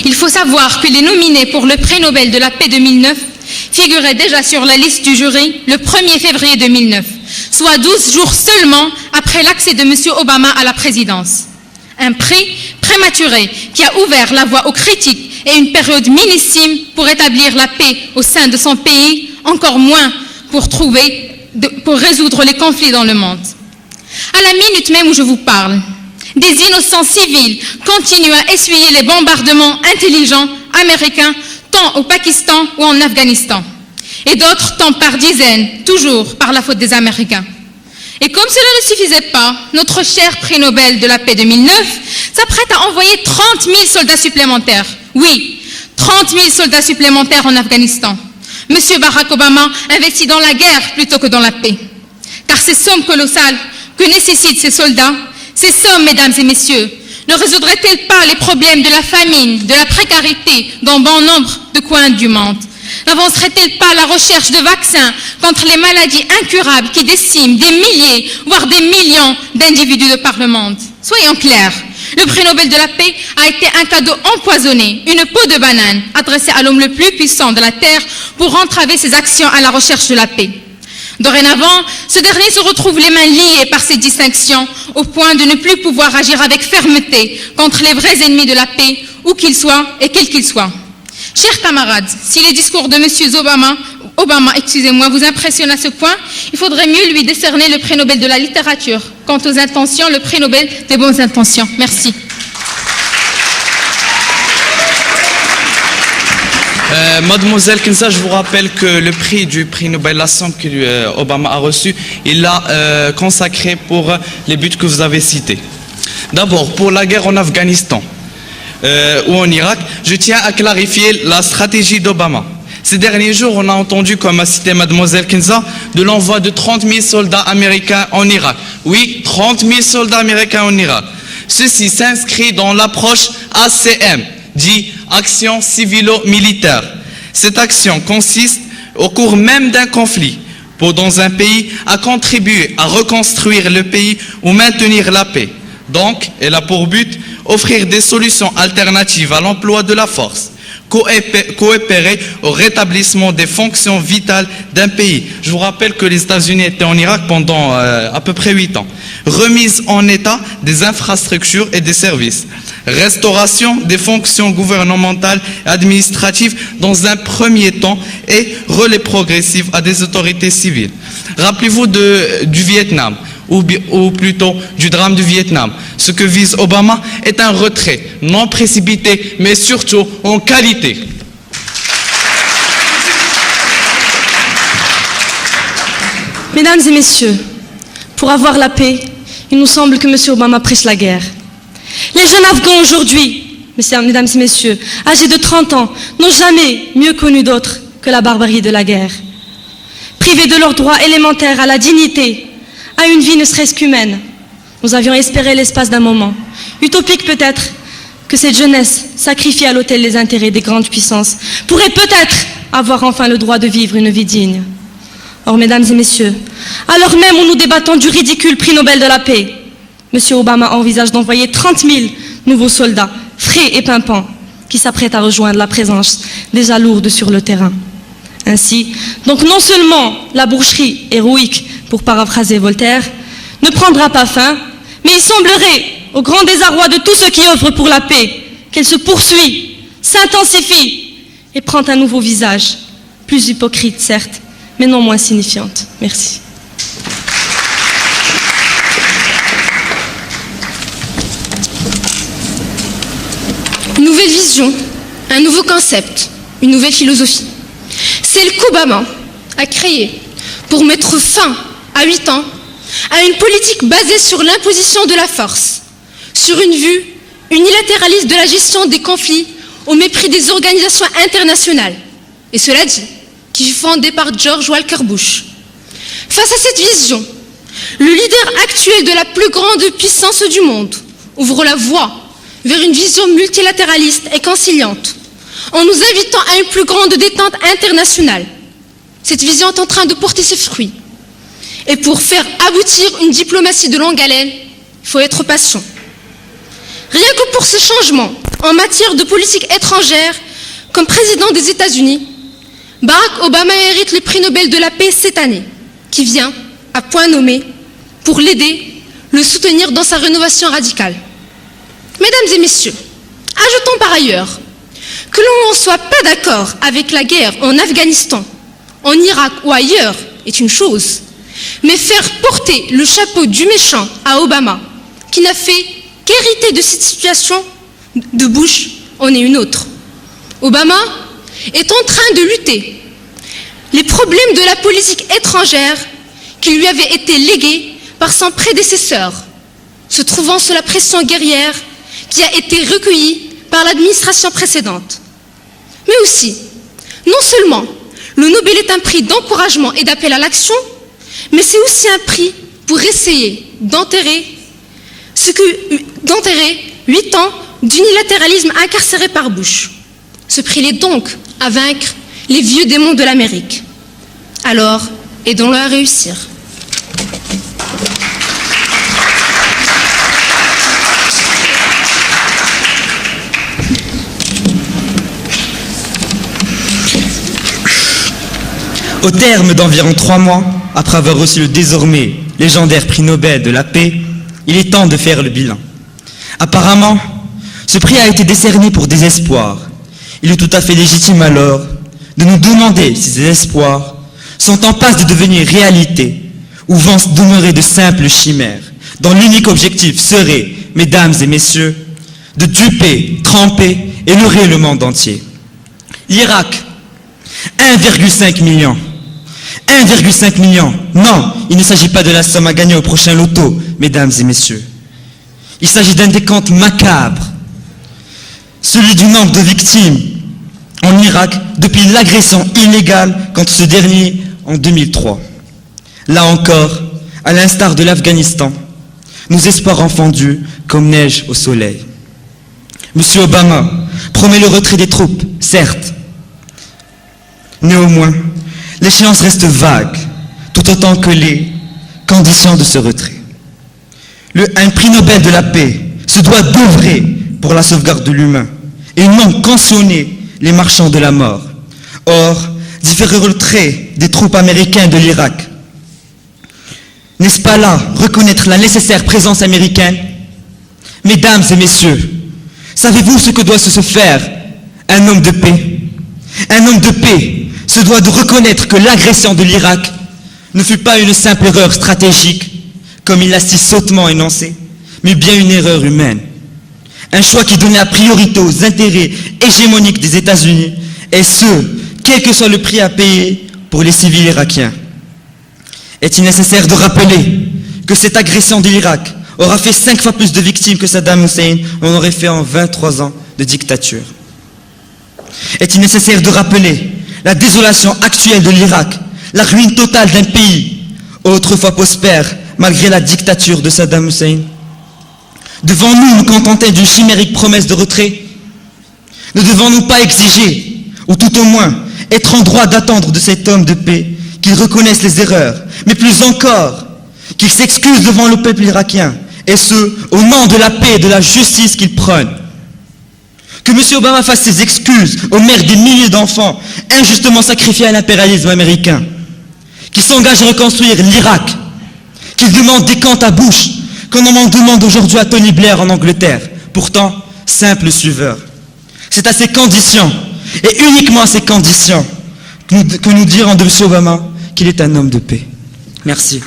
Il faut savoir que les nominés pour le prix Nobel de la paix 2009 figuraient déjà sur la liste du jury le 1er février 2009, soit 12 jours seulement après l'accès de M. Obama à la présidence. Un prix prématuré qui a ouvert la voie aux critiques et une période minissime pour établir la paix au sein de son pays, encore moins pour résoudre les conflits dans le monde. À la minute même où je vous parle, des innocents civils continuent à essuyer les bombardements intelligents américains tant au Pakistan ou en Afghanistan. Et d'autres tombent par dizaines, toujours par la faute des Américains. Et comme cela ne suffisait pas, notre cher prix Nobel de la paix 2009 s'apprête à envoyer 30 000 soldats supplémentaires. Oui, 30 000 soldats supplémentaires en Afghanistan. Monsieur Barack Obama investit dans la guerre plutôt que dans la paix. Car ces sommes colossales que nécessitent ces soldats, ces sommes, mesdames et messieurs, ne résoudraient-elles pas les problèmes de la famine, de la précarité dans bon nombre de coins du monde? N'avancerait-elle pas la recherche de vaccins contre les maladies incurables qui déciment des milliers, voire des millions d'individus de par le monde? Soyons clairs, le prix Nobel de la paix a été un cadeau empoisonné, une peau de banane adressée à l'homme le plus puissant de la Terre pour entraver ses actions à la recherche de la paix. Dorénavant, ce dernier se retrouve les mains liées par ces distinctions au point de ne plus pouvoir agir avec fermeté contre les vrais ennemis de la paix, où qu'ils soient et quels qu'ils soient. Chers camarades, si les discours de M. Obama, vous impressionnent à ce point, il faudrait mieux lui décerner le prix Nobel de la littérature. Quant aux intentions, le prix Nobel des bonnes intentions. Merci. Mademoiselle Kinza, je vous rappelle que le prix Nobel, la somme que Obama a reçue, il l'a consacré pour les buts que vous avez cités. D'abord, pour la guerre en Afghanistan ou en Irak, je tiens à clarifier la stratégie d'Obama. Ces derniers jours, on a entendu, comme a cité Mademoiselle Kinza, de l'envoi de 30 000 soldats américains en Irak. Oui, 30 000 soldats américains en Irak. Ceci s'inscrit dans l'approche ACM, dit action civilo-militaire. Cette action consiste, au cours même d'un conflit, dans un pays, à contribuer à reconstruire le pays ou maintenir la paix. Donc, elle a pour but offrir des solutions alternatives à l'emploi de la force, coopérer au rétablissement des fonctions vitales d'un pays. Je vous rappelle que les États-Unis étaient en Irak pendant à peu près 8 ans. Remise en état des infrastructures et des services. Restauration des fonctions gouvernementales et administratives dans un premier temps et relais progressif à des autorités civiles. Rappelez-vous du Vietnam, ou plutôt du drame du Vietnam. Ce que vise Obama est un retrait non précipité, mais surtout en qualité. Mesdames et messieurs, pour avoir la paix, il nous semble que M. Obama prêche la guerre. Les jeunes Afghans aujourd'hui, mesdames et messieurs, âgés de 30 ans, n'ont jamais mieux connu d'autres que la barbarie de la guerre. Privés de leurs droits élémentaires à la dignité, à une vie ne serait-ce qu'humaine, nous avions espéré l'espace d'un moment, utopique peut-être, que cette jeunesse, sacrifiée à l'autel des intérêts des grandes puissances, pourrait peut-être avoir enfin le droit de vivre une vie digne. Or, mesdames et messieurs, alors même où nous débattons du ridicule prix Nobel de la paix, M. Obama envisage d'envoyer 30 000 nouveaux soldats, frais et pimpants, qui s'apprêtent à rejoindre la présence déjà lourde sur le terrain. Ainsi, donc non seulement la boucherie héroïque, pour paraphraser Voltaire, ne prendra pas fin, mais il semblerait, au grand désarroi de tous ceux qui œuvrent pour la paix, qu'elle se poursuit, s'intensifie et prend un nouveau visage, plus hypocrite certes, mais non moins signifiante. Merci. Une nouvelle vision, un nouveau concept, une nouvelle philosophie. Celle qu'Obama a créée pour mettre fin à 8 ans à une politique basée sur l'imposition de la force, sur une vue unilatéraliste de la gestion des conflits au mépris des organisations internationales. Et cela dit, qui fut fondée par George Walker Bush. Face à cette vision, le leader actuel de la plus grande puissance du monde ouvre la voie vers une vision multilatéraliste et conciliante, en nous invitant à une plus grande détente internationale. Cette vision est en train de porter ses fruits. Et pour faire aboutir une diplomatie de longue haleine, il faut être patient. Rien que pour ce changement en matière de politique étrangère comme président des États-Unis, Barack Obama hérite le prix Nobel de la paix cette année, qui vient, à point nommé, pour l'aider, le soutenir dans sa rénovation radicale. Mesdames et messieurs, ajoutons par ailleurs que l'on ne soit pas d'accord avec la guerre en Afghanistan, en Irak ou ailleurs est une chose, mais faire porter le chapeau du méchant à Obama, qui n'a fait qu'hériter de cette situation de Bush, en est une autre. Obama est en train de lutter les problèmes de la politique étrangère qui lui avaient été légués par son prédécesseur, se trouvant sous la pression guerrière qui a été recueillie par l'administration précédente. Mais aussi, non seulement le Nobel est un prix d'encouragement et d'appel à l'action, mais c'est aussi un prix pour essayer d'enterrer 8 ans d'unilatéralisme incarcéré par Bush. Ce prix est donc à vaincre les vieux démons de l'Amérique. Alors, aidons-le à réussir. Au terme d'environ 3 mois, après avoir reçu le désormais légendaire prix Nobel de la paix, il est temps de faire le bilan. Apparemment, ce prix a été décerné pour désespoir. Il est tout à fait légitime alors de nous demander si ces espoirs sont en passe de devenir réalité ou vont demeurer de simples chimères, dont l'unique objectif serait, mesdames et messieurs, de duper, tremper et leurrer le monde entier. L'Irak, 1,5 million. 1,5 million. Non, il ne s'agit pas de la somme à gagner au prochain loto, mesdames et messieurs. Il s'agit d'un décompte macabre, celui du nombre de victimes en Irak depuis l'agression illégale contre ce dernier en 2003. Là encore, à l'instar de l'Afghanistan, nos espoirs ont fondu comme neige au soleil. Monsieur Obama promet le retrait des troupes, certes. Néanmoins, l'échéance reste vague, tout autant que les conditions de ce retrait. Un prix Nobel de la paix se doit d'œuvrer pour la sauvegarde de l'humain et non cautionner les marchands de la mort. Or, différer le retrait des troupes américaines de l'Irak, n'est-ce pas là reconnaître la nécessaire présence américaine? Mesdames et messieurs, savez-vous ce que doit se faire un homme de paix? Un homme de paix se doit de reconnaître que l'agression de l'Irak ne fut pas une simple erreur stratégique, comme il l'a si sottement énoncé, mais bien une erreur humaine. Un choix qui donnait la priorité aux intérêts hégémoniques des États-Unis, et ce, quel que soit le prix à payer pour les civils irakiens. Est-il nécessaire de rappeler que cette agression de l'Irak aura fait 5 fois plus de victimes que Saddam Hussein en aurait fait en 23 ans de dictature? Est-il nécessaire de rappeler la désolation actuelle de l'Irak, la ruine totale d'un pays autrefois prospère malgré la dictature de Saddam Hussein? Devons-nous nous contenter d'une chimérique promesse de retrait? Ne devons-nous pas exiger, ou tout au moins être en droit d'attendre de cet homme de paix qu'il reconnaisse les erreurs, mais plus encore, qu'il s'excuse devant le peuple irakien, et ce, au nom de la paix et de la justice qu'il prône? Que M. Obama fasse ses excuses aux mères des milliers d'enfants injustement sacrifiés à l'impérialisme américain, qu'il s'engage à reconstruire l'Irak, qu'il demande des comptes à Bush, qu'on en demande aujourd'hui à Tony Blair en Angleterre, pourtant simple suiveur. C'est à ces conditions, et uniquement à ces conditions, que nous dirons de M. Obama qu'il est un homme de paix. Merci.